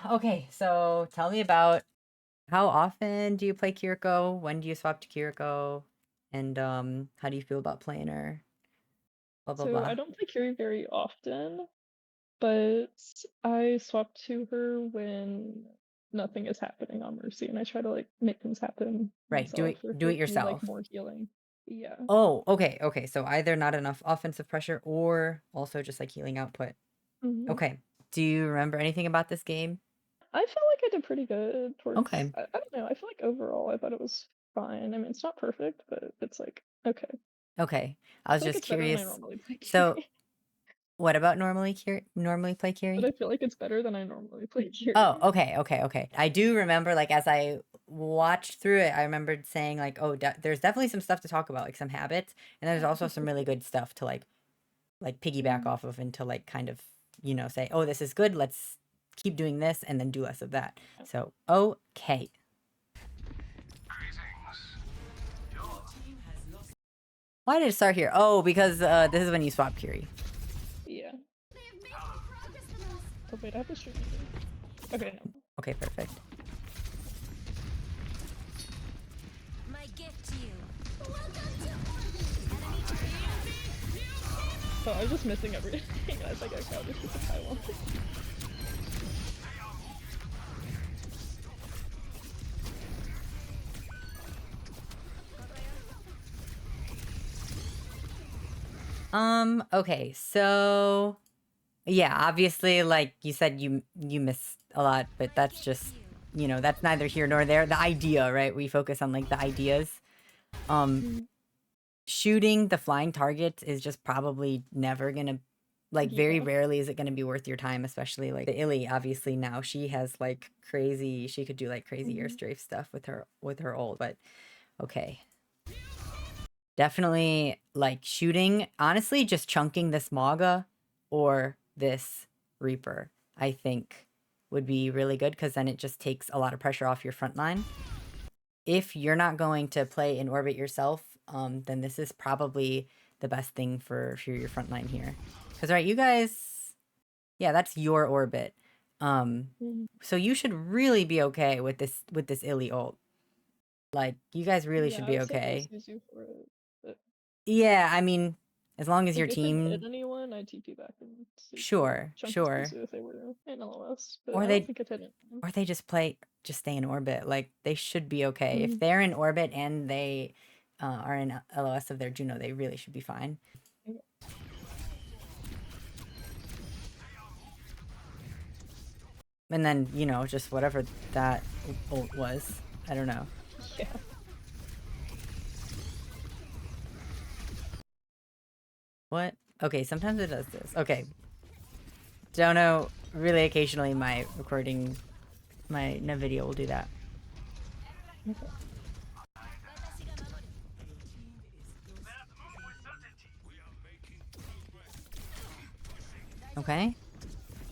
Okay, so tell me about how often do you play Kiriko? When do you swap to Kiriko? And how do you feel about playing her? Blah blah So I blah. don't play Carrie very often, but I swap to her when nothing is happening on Mercy, and I try to like make things happen Right, do myself it or if do it I need like yourself. more healing. Yeah. Oh, okay. So either not enough offensive pressure or also just like healing output. hmm Okay. Do you remember anything about this game? I feel like I did pretty good towards. Okay. I don't know. I feel like overall I thought it was fine. I mean, it's not perfect, but it's like okay. Okay. I I was feel like just it's better than I curious. normally play So Carrie. what about normally play But Kiri? I feel like it's better than I normally play Oh, Carrie. okay. I do remember, like, as I watched through it, I remembered saying, like, oh, there's definitely some stuff to talk about, like some habits, and there's also some really good stuff to like piggyback Mm. off of and to like kind of, say, oh, this is good. Let's keep doing this and then do less of that. So, okay. Why did it start here? Oh, because this is when you swap Kiri. Yeah. Oh wait, I have to shoot you. Okay, no. Okay, perfect. My gift to you. So I was just missing everything. I was like, okay, I'll just get the pylon. Okay, so yeah, obviously, like you said, you miss a lot, but that's just, that's neither here nor there. The idea, right? We focus on like the ideas. Um, Mm, Shooting the flying targets is just probably never gonna, like, very yeah. rarely is it gonna be worth your time, especially like the Illy. Obviously, now she has like crazy. She could do like crazy air Mm, strafe stuff with her ult, but okay. Definitely, like, shooting honestly, just chunking this Maga or this Reaper, I think, would be really good because then it just takes a lot of pressure off your front line. If you're not going to play in orbit yourself, then this is probably the best thing for your front line here. Because, right, you guys, yeah, that's your orbit. mm. So you should really be okay with this Illy ult. Like, you guys really Yeah, should I be would say let's okay. use you for it. But Yeah, I mean, as long as your like if it hit team, anyone, I'd TP back and see for sure, chunky sure. Suzu if they were in LOS. But Or I don't they think it hit anyone. or they just stay in orbit. Like, they should be okay. If Mm. they're in orbit and they are in LOS of their Juno, they really should be fine. And then, just whatever that ult was. I don't know. Yeah. What? Okay, sometimes it does this. Okay. Don't know. Really, occasionally my video will do that. Okay. Okay.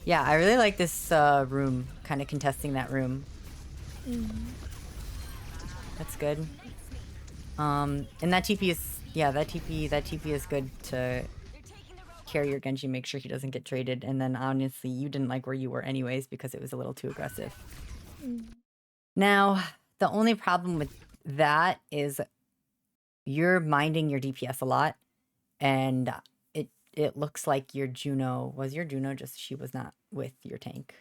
Yeah, I really like this room, kind of contesting that room. Mm. That's good. And that TP is, yeah, that TP is good to carry your Genji, make sure he doesn't get traded. And then honestly, you didn't like where you were anyways because it was a little too aggressive. Mm. Now, the only problem with that is you're minding your DPS a lot, and it looks like your Juno just she was not with your tank.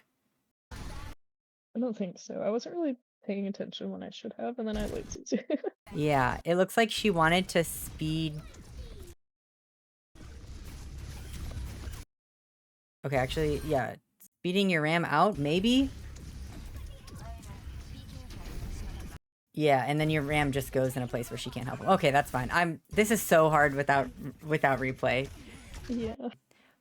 I don't think so. I wasn't really paying attention when I should have, and then I late Suzu. Yeah, it looks like she wanted to speed. Okay, actually, yeah, speeding your ram out, maybe. Yeah, and then your ram just goes in a place where she can't help him. Okay, that's fine. This is so hard without replay. Yeah.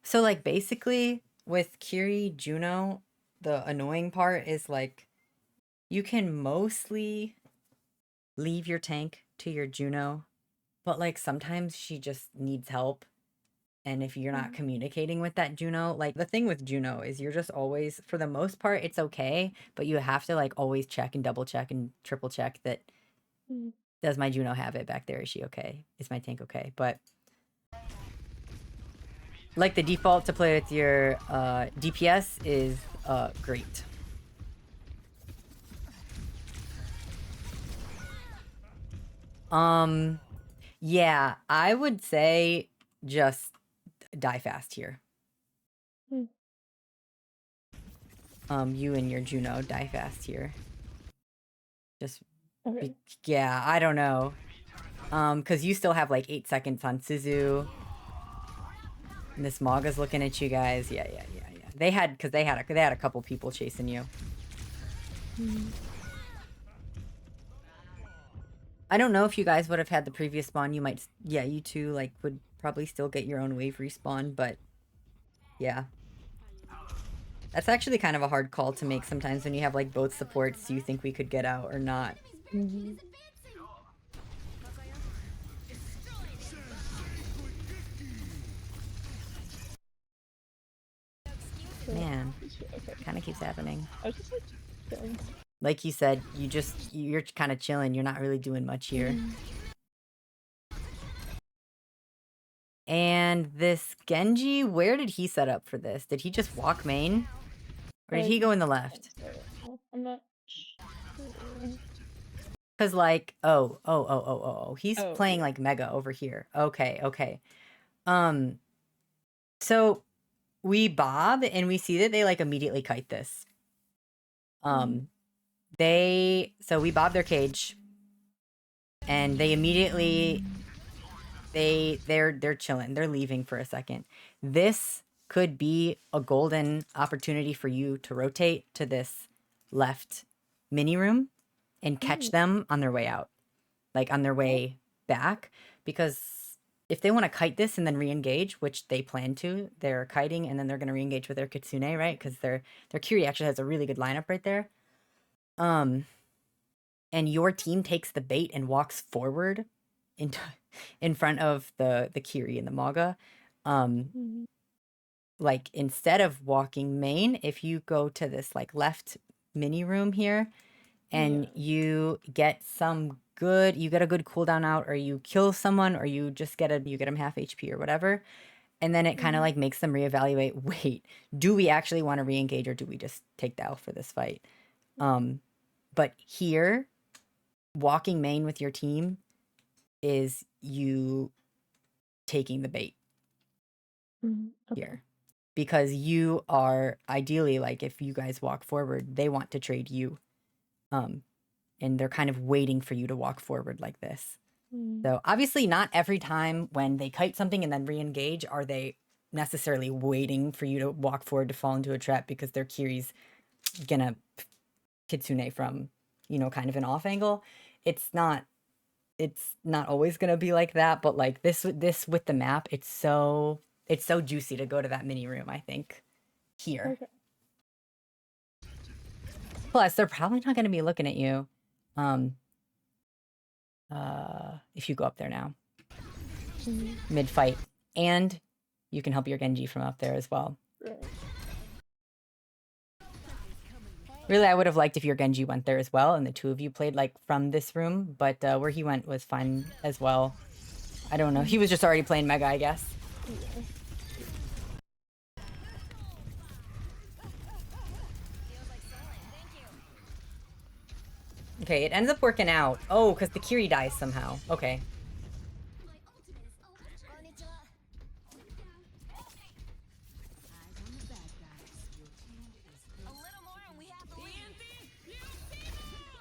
So, like, basically with Kiri Juno, the annoying part is like you can mostly leave your tank to your Juno, but like sometimes she just needs help. And if you're not Mm. communicating with that Juno, like, the thing with Juno is you're just always, for the most part, it's okay, but you have to like always check and double check and triple check that, Mm. does my Juno have it back there? Is she okay? Is my tank okay? But like the default to play with your DPS is great. Yeah, I would say just die fast here. Hmm. You and your Juno die fast here. Just Okay. yeah, I don't know. Because you still have like 8 seconds on Suzu. And this Maga's looking at you guys. Yeah. They had a couple people chasing you. Mhm. I don't know if you guys would have had the previous spawn. You might, yeah, you two like would probably still get your own wave respawn, but yeah. That's actually kind of a hard call to make sometimes when you have like both supports. Do you think we could get out or not? Mhm. Man, Okay. kind of keeps happening. I was just like chilling. Like you said, you're kind of chilling. You're not really doing much here. Mhm. And this Genji, where did he set up for this? Did he just walk main? Or did he go in the left? I'm not sure. Because like, oh. He's Oh, playing yeah. like Mega over here. Okay. So we bob and we see that they like immediately kite this. So we bob their cage and they immediately they're chilling. They're leaving for a second. This could be a golden opportunity for you to rotate to this left mini room and catch them on their way out, like on their way back, because if they want to kite this and then re-engage, which they plan to, they're kiting and then they're going to re-engage with their Kitsune, right? Because their Kiri actually has a really good lineup right there. And your team takes the bait and walks forward into in front of the Kiri and the Maga. Like instead of walking main, if you go to this like left mini room here and you get a good cooldown out, or you kill someone, or you just get them half HP or whatever. And then it kind of like makes them reevaluate, wait, do we actually want to re-engage or do we just take the L for this fight? But here, walking main with your team is you taking the bait here. Because you are ideally, like, if you guys walk forward, they want to trade you. And they're kind of waiting for you to walk forward like this. So obviously not every time when they kite something and then re-engage are they necessarily waiting for you to walk forward to fall into a trap, because their Kiri's gonna Kitsune from, kind of an off angle. It's not always gonna be like that, but like this with the map, it's so juicy to go to that mini room, I think, here. Okay. Plus, they're probably not gonna be looking at you. If you go up there now, mid-fight, and you can help your Genji from up there as well. Right. Really, I would have liked if your Genji went there as well, and the two of you played like from this room, but where he went was fine as well. I don't know. He was just already playing Mega, I guess. Okay, it ends up working out. Oh, because the Kiri dies somehow. Okay.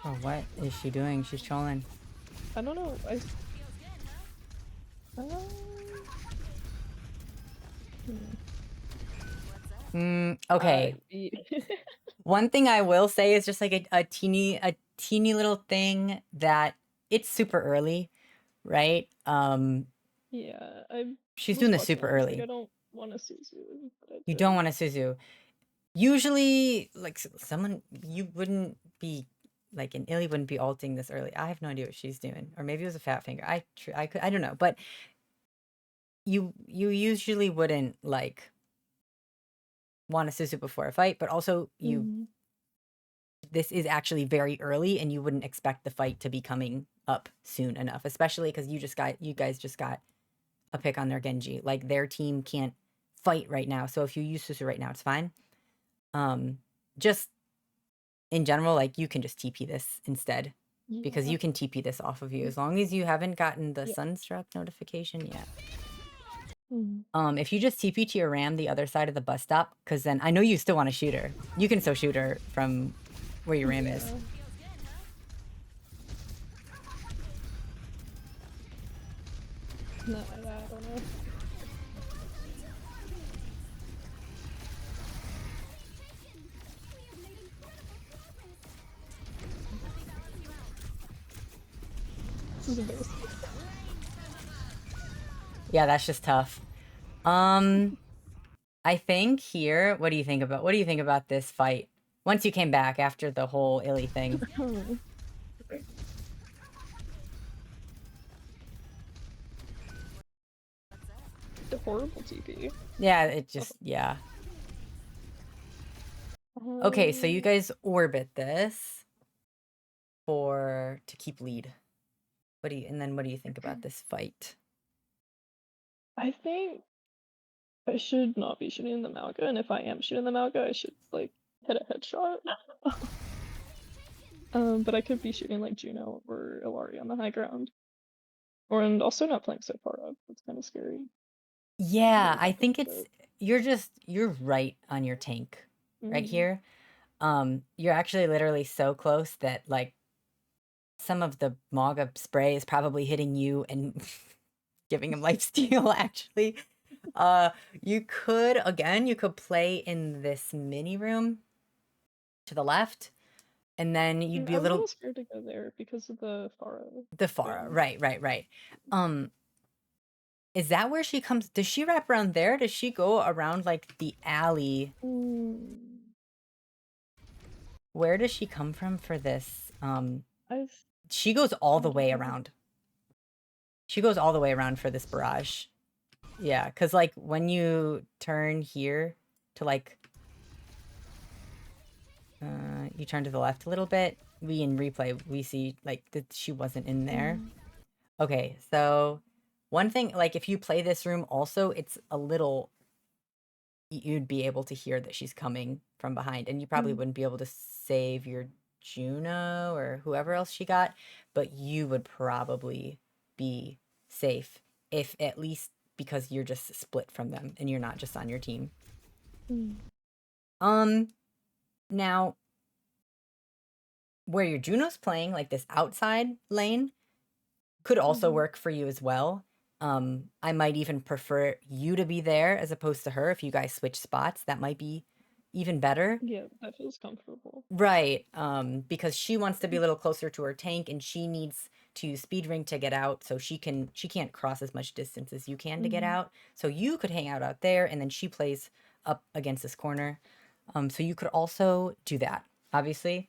Oh, what is she doing? She's trolling. I don't know. Okay. One thing I will say is just like a teeny little thing that it's super early, right? Yeah, she's doing this super early. Like, I don't want to Suzu. You don't want to Suzu. Usually, like someone you wouldn't be like an Illy wouldn't be ulting this early. I have no idea what she's doing, or maybe it was a fat finger. I don't know, but you usually wouldn't like want to Suzu before a fight, but also this is actually very early and you wouldn't expect the fight to be coming up soon enough, especially because you guys just got a pick on their Genji. Like their team can't fight right now. So if you use Suzu right now, it's fine. Just in general, like you can just TP this instead because Yeah. you can TP this off of you as long as you haven't gotten the Yeah. Sunstruck notification yet. Mm. If you just TP to your ram the other side of the bus stop, because then I know you still want to shoot her. You can still shoot her from where your ram is. Feels good, huh? No, I don't know. This is embarrassing. Yeah, that's just tough. I think here, what do you think about this fight? Once you came back after the whole Illy thing. The horrible TP. Yeah, it just, yeah. Okay, so you guys orbit this to keep lead. What do you think about this fight? I think I should not be shooting the Malga, and if I am shooting the Malga, I should like hit a headshot. But I could be shooting like Juno or Ilari on the high ground. And also not playing so far up. That's kind of scary. Yeah, Really I not think good. you're right on your tank right Mhm. here. You're actually literally so close that like some of the Maga spray is probably hitting you and giving him lifesteal actually. You could play in this mini room to the left, and then you'd be I a was a little little scared to go there because of the Faro. the Farah. Right. Is that where she comes? Does she wrap around there? Does she go around like the alley? Where does she come from for this? She goes all the way around. She goes all the way around for this barrage. Yeah, because like when you turn here to like you turn to the left a little bit, in replay we see like that she wasn't in there. Okay, so one thing, like if you play this room also, it's a little, you'd be able to hear that she's coming from behind, and you probably wouldn't be able to save your Juno or whoever else she got, but you would probably be safe, if at least because you're just split from them and you're not just on your team. Now where your Juno's playing, like this outside lane, could also work for you as well. I might even prefer you to be there as opposed to her. If you guys switch spots, that might be even better. Yeah, that feels comfortable. Right. Because she wants to be a little closer to her tank, and she needs to speed ring to get out, so she can't cross as much distance as you can to get out. So you could hang out there, and then she plays up against this corner. So you could also do that. Obviously,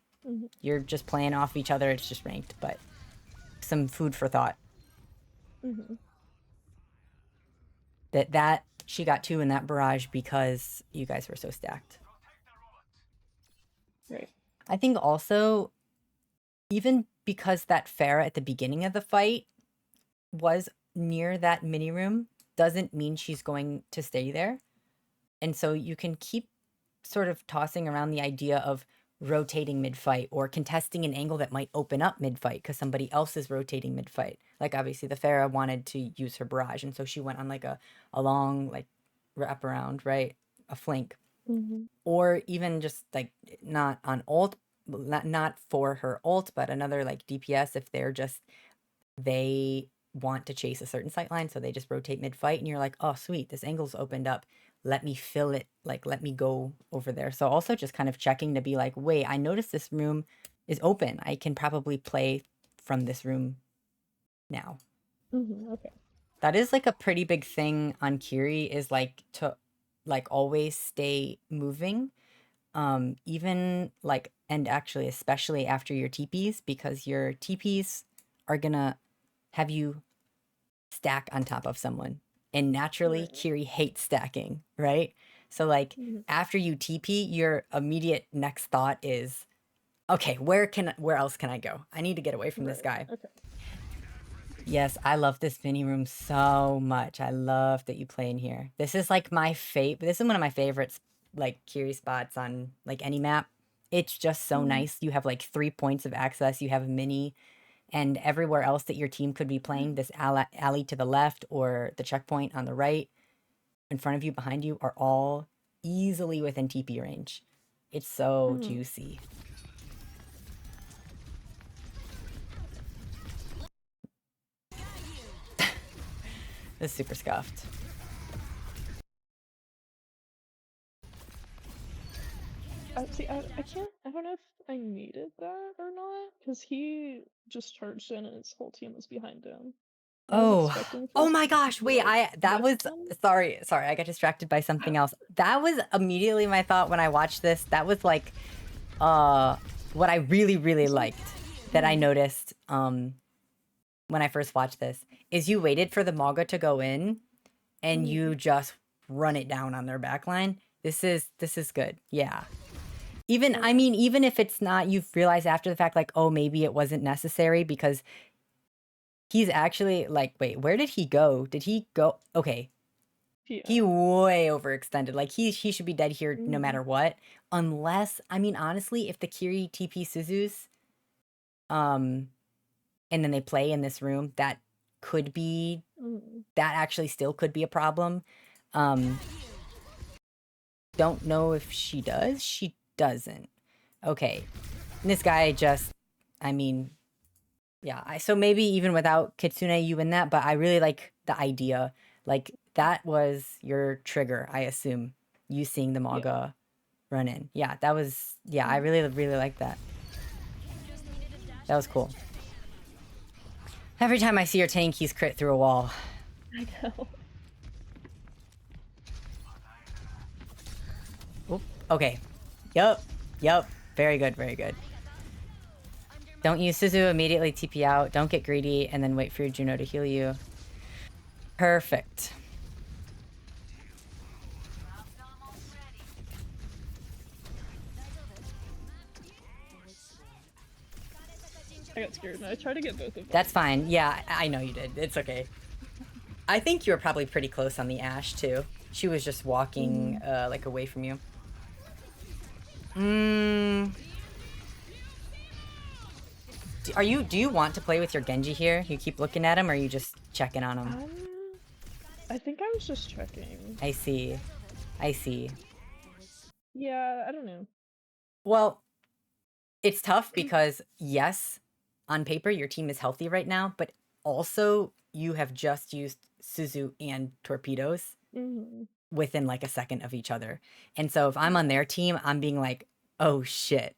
you're just playing off each other. It's just ranked, but some food for thought. That she got 2 in that barrage because you guys were so stacked. Right. I think also, even because that Farah at the beginning of the fight was near that mini room, doesn't mean she's going to stay there. And so you can keep sort of tossing around the idea of rotating mid-fight or contesting an angle that might open up mid-fight because somebody else is rotating mid-fight. Like obviously the Farah wanted to use her barrage, and so she went on like a long like wraparound, right? A flank. Or even just like not on ult, not for her ult, but another like DPS if they want to chase a certain sight line, so they just rotate mid-fight and you're like, oh sweet, this angle's opened up. Let me fill it, like let me go over there. So also just kind of checking to be like, wait, I noticed this room is open. I can probably play from this room now. Okay. That is like a pretty big thing on Kiri, is like to like always stay moving. Even like, and actually especially after your TPs, because your TPs are gonna have you stack on top of someone. And naturally, Right. Kiri hates stacking, right? So like after you TP, your immediate next thought is, okay, where else can I go? I need to get away from this guy. Okay. Yes, I love this mini room so much. I love that you play in here. This is like my this is one of my favorites, like Kiri spots on like any map. It's just so nice. You have like 3 points of access. You have a mini, and everywhere else that your team could be playing, this alley to the left or the checkpoint on the right, in front of you, behind you, are all easily within TP range. It's so juicy. This is super scuffed. See, I can't. I don't know if I needed that or not, because he just charged in and his whole team was behind him. I was expecting. Oh my gosh! to, Wait, like, that was whiff them. sorry. I got distracted by something else. That was immediately my thought when I watched this. That was like, what I really liked that I noticed when I first watched this is you waited for the Maga to go in, and you just run it down on their backline. This is good. Yeah. Even I mean, even if it's not, you've realized after the fact, like, oh, maybe it wasn't necessary because he's actually like, wait, where did he go? Did he go? Okay. He way overextended. Like he should be dead here no matter what. Unless, I mean, honestly, if the Kiri TP Suzus, and then they play in this room, that could be, that actually still could be a problem. Don't know if she does. She doesn't. Okay. And this guy just, I mean, yeah. So maybe even without Kitsune, you win that, but I really like the idea. Like, that was your trigger, I assume. You seeing the Maga run in. Yeah, that was, yeah, I really like that. That was cool. Every time I see your tank, he's crit through a wall. I know. Oop, okay. Yup. Very good. Don't use Suzu, immediately TP out. Don't get greedy, and then wait for your Juno to heal you. Perfect. I got scared and I tried to get both of them. That's fine. Yeah, I know you did. It's okay. I think you were probably pretty close on the Ashe, too. She was just walking, like, away from you. Do you want to play with your Genji here? You keep looking at him, or are you just checking on him? I think I was just checking. I see. Yeah, I don't know. Well, it's tough because, yes, on paper, your team is healthy right now, but also you have just used Suzu and Torpedoes within like a second of each other. And so if I'm on their team, I'm being like, oh shit,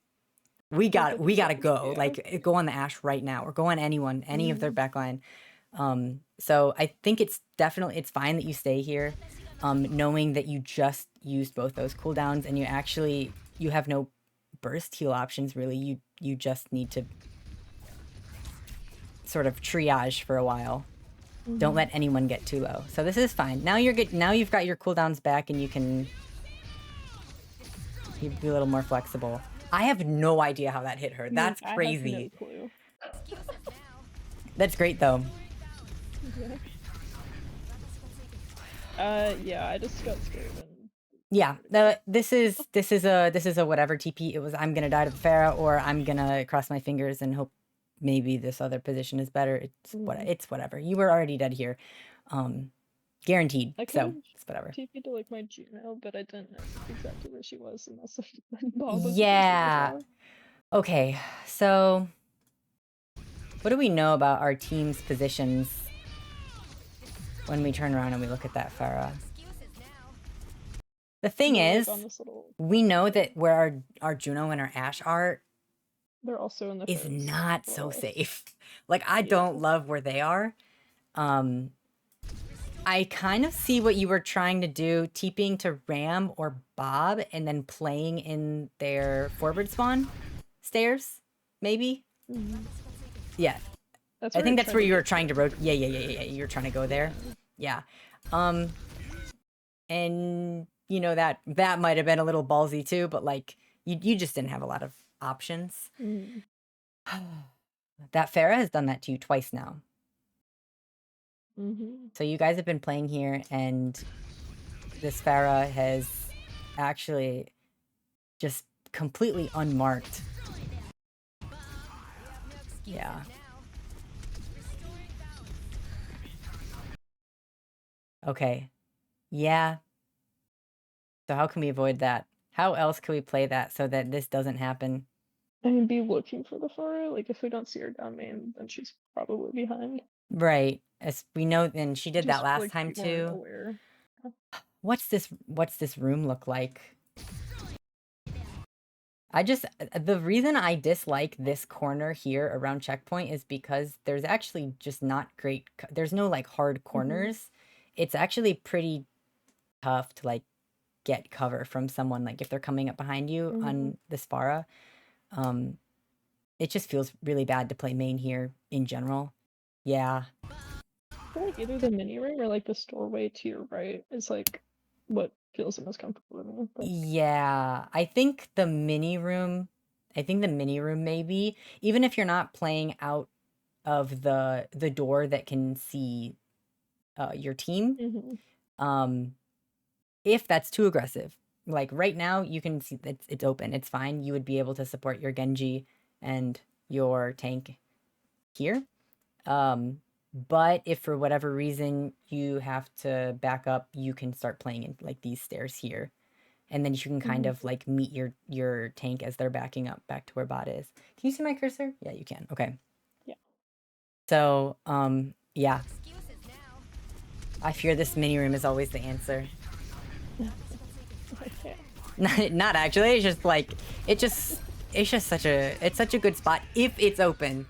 we gotta go. Yeah. Like, go on the Ashe right now, or go on any of their backline. So I think it's fine that you stay here, knowing that you just used both those cooldowns and you have no burst heal options really. You just need to sort of triage for a while. Don't let anyone get too low. So this is fine. Now you're good. Now you've got your cooldowns back and you can be a little more flexible. I have no idea how that hit her. That's crazy. I have no clue. That's great though. Yeah, I just got scared and yeah, this is a whatever TP. It was, I'm gonna die to the Pharah, or I'm gonna cross my fingers and hope maybe this other position is better. It's whatever. You were already dead here, guaranteed. So it's whatever. TP'd to like my Juno, but I didn't know exactly where she was unless Bob was. Yeah. Okay, so what do we know about our team's positions when we turn around and we look at that Pharah? The thing is, we know that where our Juno and our Ashe are, they're also in the is not so safe. Like, I don't love where they are. I kind of see what you were trying to do, TPing to Ram or Bob and then playing in their forward spawn stairs, maybe? Yeah. I think that's where you were trying to rotate. Yeah. You're trying to go there. Yeah. And you know, that might have been a little ballsy too, but like, you just didn't have a lot of options. That Pharah has done that to you twice now. So you guys have been playing here, and this Pharah has actually just completely unmarked. Yeah. Okay. Yeah. So how can we avoid that? How else can we play that so that this doesn't happen? I mean, be looking for the Pharah. Like, if we don't see her down main, then she's probably behind. Right. As we know, and she did that Just, last like, time we weren't too. aware. What's this room look like? The reason I dislike this corner here around checkpoint is because there's actually just not great, there's no like hard corners. It's actually pretty tough to like get cover from someone, like if they're coming up behind you on this Pharah. It just feels really bad to play main here in general. Yeah. I feel like either the mini room or like the doorway to your right is like what feels the most comfortable to me. But Yeah, I think the mini room maybe, even if you're not playing out of the door that can see your team, if that's too aggressive. Like right now you can see that it's open, it's fine. You would be able to support your Genji and your tank here. But if for whatever reason you have to back up, you can start playing in like these stairs here. And then you can kind of like meet your tank as they're backing up back to where bot is. Can you see my cursor? Yeah, you can. Okay. Yeah. So, yeah. I fear this mini room is always the answer. Not actually. It's just like it's just such a good spot if it's open.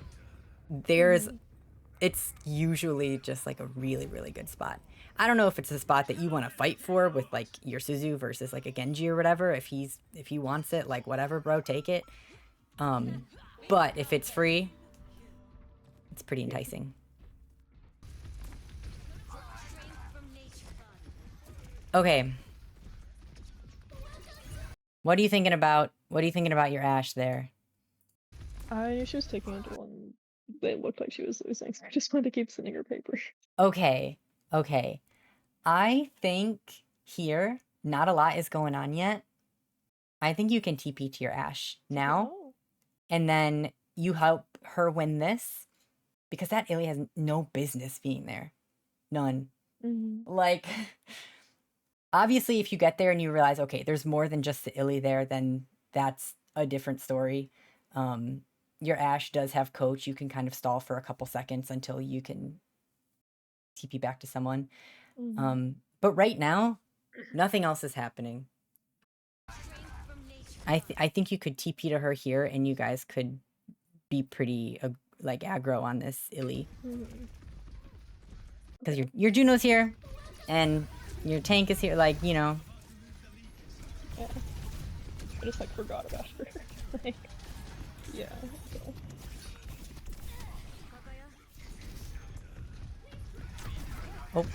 It's usually just like a really, really good spot. I don't know if it's a spot that you want to fight for with like your Suzu versus like a Genji or whatever. If he wants it, like whatever, bro, take it. But if it's free, it's pretty enticing. Okay. What are you thinking about your Ashe there? I knew she was taking a duel and it looked like she was losing, so I just wanted to keep sending her paper. Okay. Okay. I think here, not a lot is going on yet. I think you can TP to your Ashe now, and then you help her win this, because that Illy has no business being there. None. Like, obviously, if you get there and you realize, okay, there's more than just the Illy there, then that's a different story. Your Ashe does have coach. You can kind of stall for a couple seconds until you can TP back to someone. But right now, nothing else is happening. I think you could TP to her here, and you guys could be pretty like aggro on this Illy. Because your Juno's here, and your tank is here. Like, you know. Yeah. I just like forgot about her. Like, yeah. So. Oh.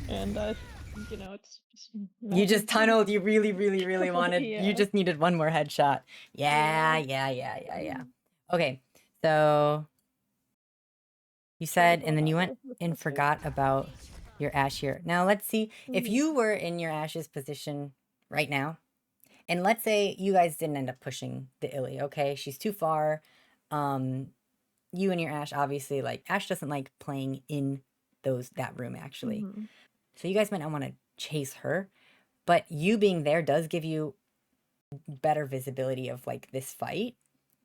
And you know, it's just you just tunneled. You really, really, really wanted. Yeah. You just needed one more headshot. Yeah. Okay, so you said, and then you went and forgot about your Ashe here. Now let's see if you were in your Ashe's position right now, and let's say you guys didn't end up pushing the Illy. Okay, she's too far. You and your Ashe, obviously, like Ashe doesn't like playing in that room actually. So you guys might not want to chase her, but you being there does give you better visibility of like this fight.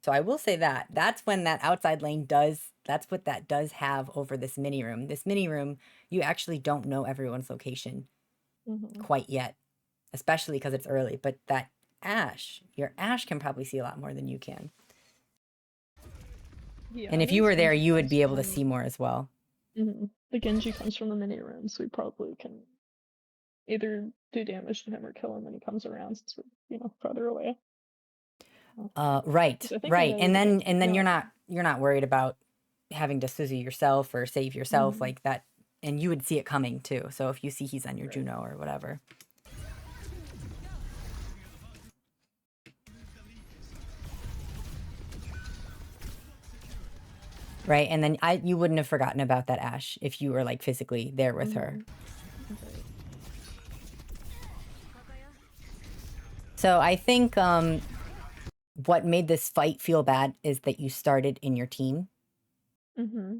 So I will say that's when that outside lane that's what that does have over this mini room. This mini room, you actually don't know everyone's location quite yet, especially because it's early. But that Ashe, your Ashe can probably see a lot more than you can. Yeah, and if you were there, you would be able to see more as well. The Genji comes from the mini room, so we probably can either do damage to him or kill him when he comes around, since we're, you know, farther away. Right. And then you're not worried about having to Suzu yourself or save yourself like that, and you would see it coming too. So if you see he's on your Juno or whatever. Right, and then you wouldn't have forgotten about that Ashe if you were like physically there with her. So I think what made this fight feel bad is that you started in your team. Mm-hmm.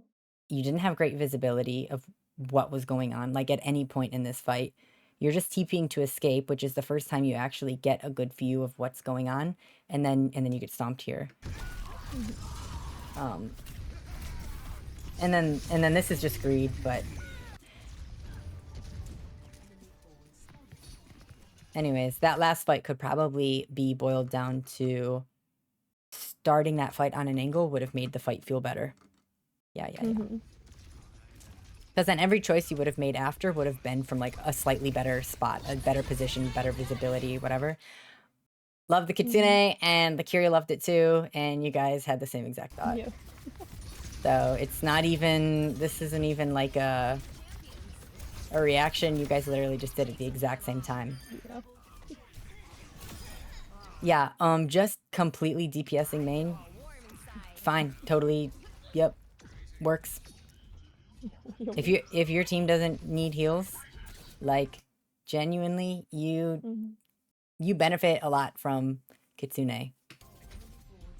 You didn't have great visibility of what was going on, like at any point in this fight. You're just TPing to escape, which is the first time you actually get a good view of what's going on, and then you get stomped here. And then this is just greed, but anyways, that last fight could probably be boiled down to starting that fight on an angle would have made the fight feel better. Yeah. Mm-hmm. Because then every choice you would have made after would have been from like a slightly better spot, a better position, better visibility, whatever. Love the Kitsune, and the Kiryu loved it too, and you guys had the same exact thought. Yeah. So it's not even, this isn't even like a reaction. You guys literally just did it the exact same time. Yeah. Yeah, just completely DPSing main. Fine, totally, yep, works. If your team doesn't need heals, like genuinely, you benefit a lot from Kitsune,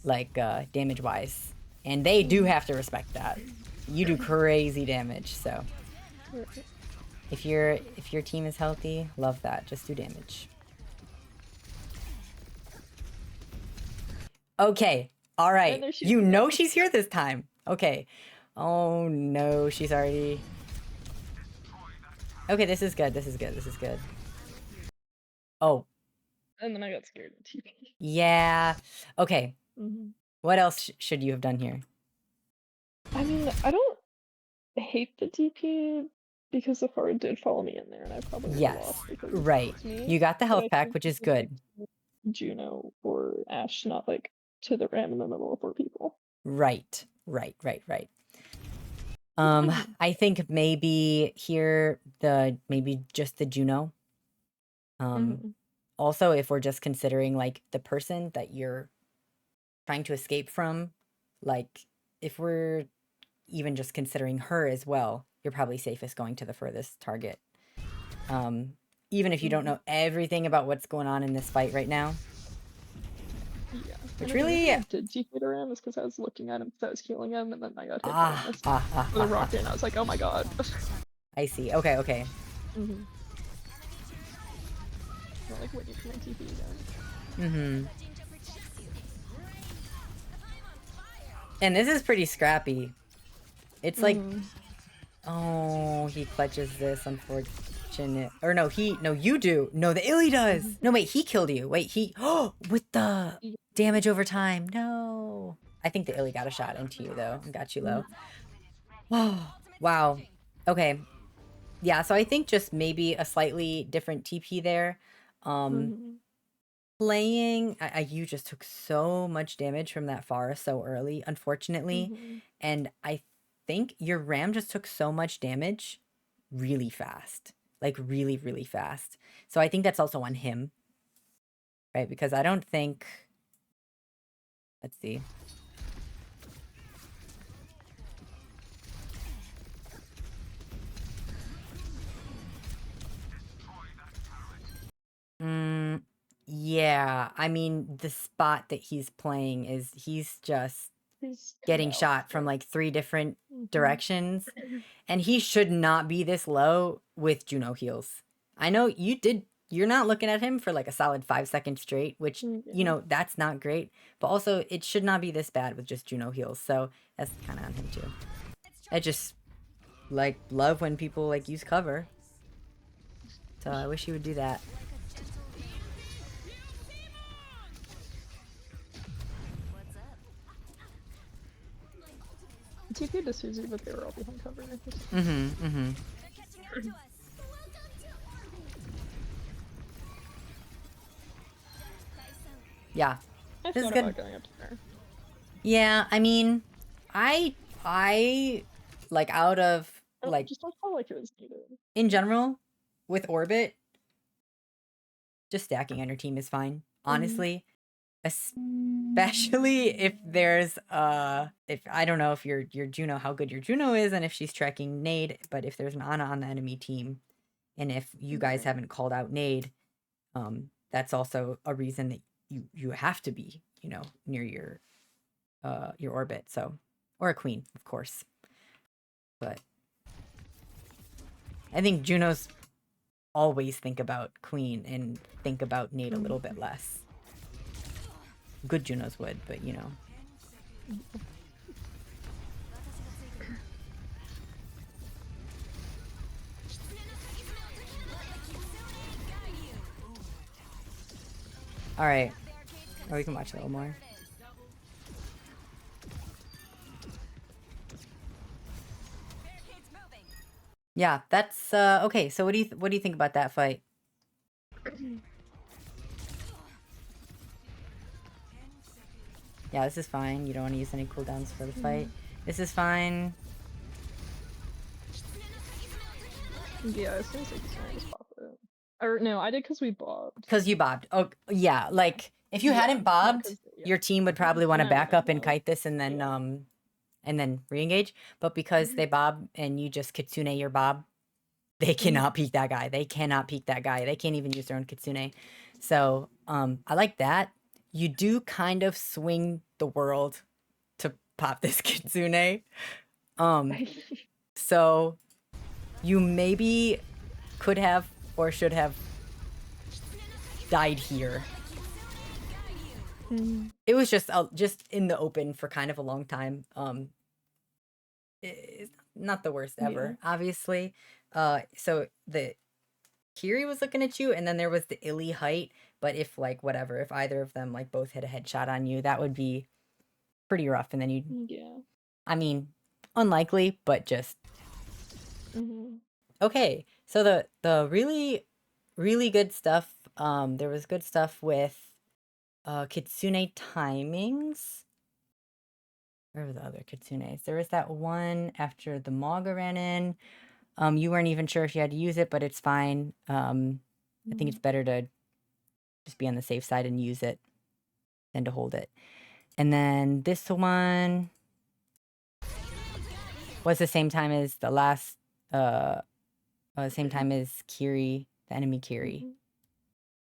like damage wise, and they do have to respect that. You do crazy damage, so if your team is healthy, love that. Just do damage. Okay, all right. You know she's here this time. Okay. Oh no, she's already. Okay, this is good. This is good. This is good. Oh. And then I got scared of TP. Yeah. Okay. What else should you have done here? I mean, I don't hate the TP because the Faro did follow me in there, and I probably would have lost because right. You got the health pack, which is good. Like Juno or Ash, not like to the ram in the middle of 4 people. Right. I think maybe here maybe just the Juno. Also, if we're just considering like the person that you're trying to escape from, like if we're even just considering her as well, you're probably safest going to the furthest target. Even if you don't know everything about what's going on in this fight right now. Yeah. Which really I did TP to ram is because I was looking at him because I was healing him, and then I got hit by the rocket, and I was like, oh my god. I see. Okay. I'm like waiting for my TP again. And this is pretty scrappy. It's like, oh, he clutches this, unfortunate. Or no, you do. No, the Illy does. No, wait, he killed you. Wait, with the damage over time. No. I think the Illy got a shot into you, though, and got you low. Oh, wow. Okay. Yeah, so I think just maybe a slightly different TP there. Playing, you just took so much damage from that Pharah so early, unfortunately. And I think your Ram just took so much damage really fast. Like really, really fast. So I think that's also on him. Right? Because I don't think... Let's see. Yeah, I mean, the spot that he's playing is he's just getting shot from like 3 different directions, and he should not be this low with Juno heals. I know you're not looking at him for like a solid 5 seconds straight, which, you know, that's not great, but also it should not be this bad with just Juno heals, so that's kind of on him too. I just, like, love when people, like, use cover. So I wish he would do that. TP to Susie, but they were all behind cover. Yeah. This is good. Going up to her. Yeah, I mean, I like out of like just don't feel like it was needed. In general, with Orbit, just stacking on your team is fine. Honestly. Especially if there's if I don't know if your Juno, how good your Juno is, and if she's tracking nade, but if there's an Ana on the enemy team, and if you guys haven't called out nade, that's also a reason that you have to be, you know, near your orbit. So, or a queen, of course. But I think Junos always think about queen and think about Nate a little bit less. Good Junos would, but you know. All right, or we can watch a little more. Yeah, that's okay. So what do you think about that fight? Yeah, this is fine. You don't want to use any cooldowns for the fight. This is fine. Yeah, as soon as I just pop it. Or no, I did because we bobbed. Because you bobbed. Oh, yeah. Like if you Yeah, hadn't bobbed, 'cause- yeah. your team would probably want to And I back would've up and bobbed. kite this and then re-engage. But because they bob and you just kitsune your bob, they cannot peek that guy. They cannot peek that guy. They can't even use their own kitsune. So I like that. You do kind of swing the world to pop this kitsune. So you maybe could have or should have died here. It was just in the open for kind of a long time. It's not the worst ever, obviously. So the Kiri was looking at you, and then there was the Illy height. But if like whatever, if either of them like both hit a headshot on you, that would be pretty rough. And then you, I mean, unlikely, but just okay. So the really good stuff. There was good stuff with kitsune timings. Where were the other kitsunes? There was that one after the Maga ran in. You weren't even sure if you had to use it, but it's fine. I think it's better to just be on the safe side and use it than to hold it. And then this one was the same time as the last, same time as Kiri, the enemy Kiri.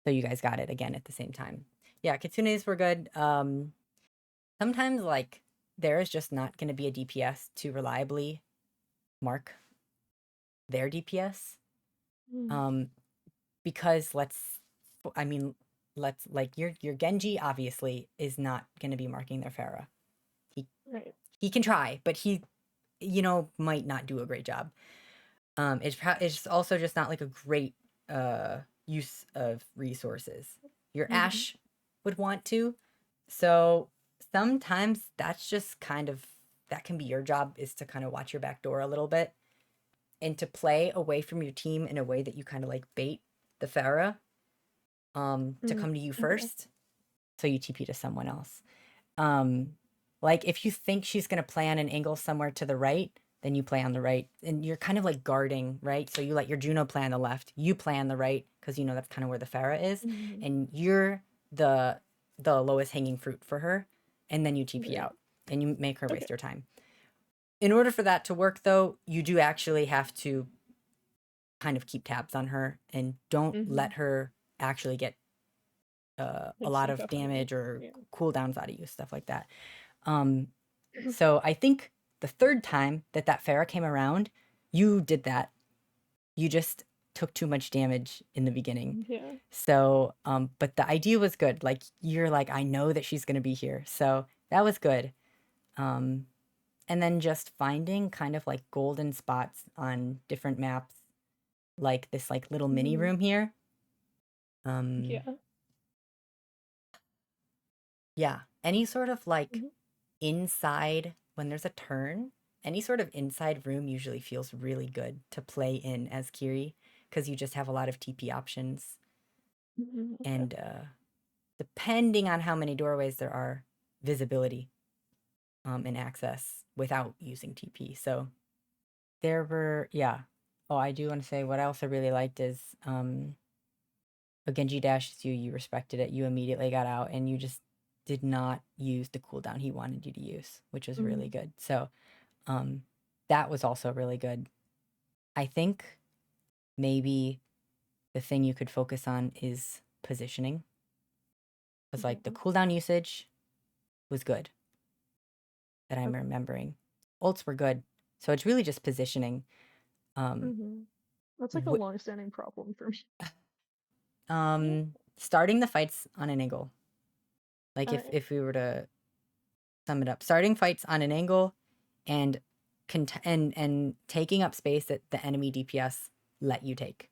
So you guys got it again at the same time. Yeah, kitsunes were good. Sometimes like there is just not going to be a DPS to reliably mark their DPS. Because let's like your Genji obviously is not going to be marking their Pharah. He can try, but he, you know, might not do a great job. It's also just not like a great use of resources. Your Ashe would want to, so sometimes that's just kind of, that can be your job, is to kind of watch your back door a little bit and to play away from your team in a way that you kind of like bait the Pharah to come to you first, so you TP to someone else. Like if you think she's gonna play on an angle somewhere to the right, then you play on the right, and you're kind of like guarding, right? So you let your Juno play on the left, you play on the right, because you know that's kind of where the Pharah is, and you're the lowest hanging fruit for her, and then you TP out and you make her waste your time. In order for that to work, though, you do actually have to kind of keep tabs on her and don't let her actually get a lot of damage or cooldowns out of you, stuff like that. So I think the third time that Pharah came around, you did that. You just took too much damage in the beginning. So, but the idea was good. Like, you're like, I know that she's going to be here. So that was good. And then just finding kind of like golden spots on different maps, like this like little mini room here. Yeah, any sort of like inside, when there's a turn, any sort of inside room usually feels really good to play in as Kiri, because you just have a lot of TP options. And depending on how many doorways there are, visibility and access without using TP. So there were, yeah. Oh, I do want to say what I also really liked is a Genji dashes you, you respected it, you immediately got out, and you just did not use the cooldown he wanted you to use, which was really good. So that was also really good. I think maybe the thing you could focus on is positioning. was like the Mhm. cooldown usage was good that I'm Okay. remembering. Ults were good. So it's really just positioning. That's like a Wh- long-standing problem for me. starting the fights on an angle. Like Alright. if we were to sum it up, starting fights on an angle and and taking up space that the enemy DPS let you take.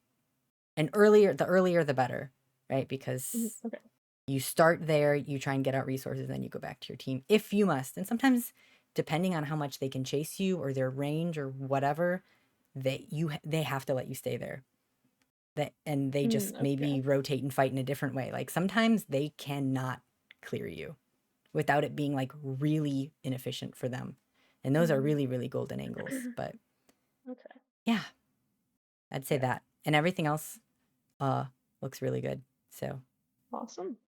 And the earlier the better, right? Because Okay. you start there, you try and get out resources, then you go back to your team if you must. And sometimes, depending on how much they can chase you or their range or whatever, they have to let you stay there. And they just maybe Okay. rotate and fight in a different way. Like sometimes they cannot clear you without it being like really inefficient for them. And those are really, really golden angles. But Okay. yeah, I'd say Yeah. that. And everything else looks really good. So Awesome.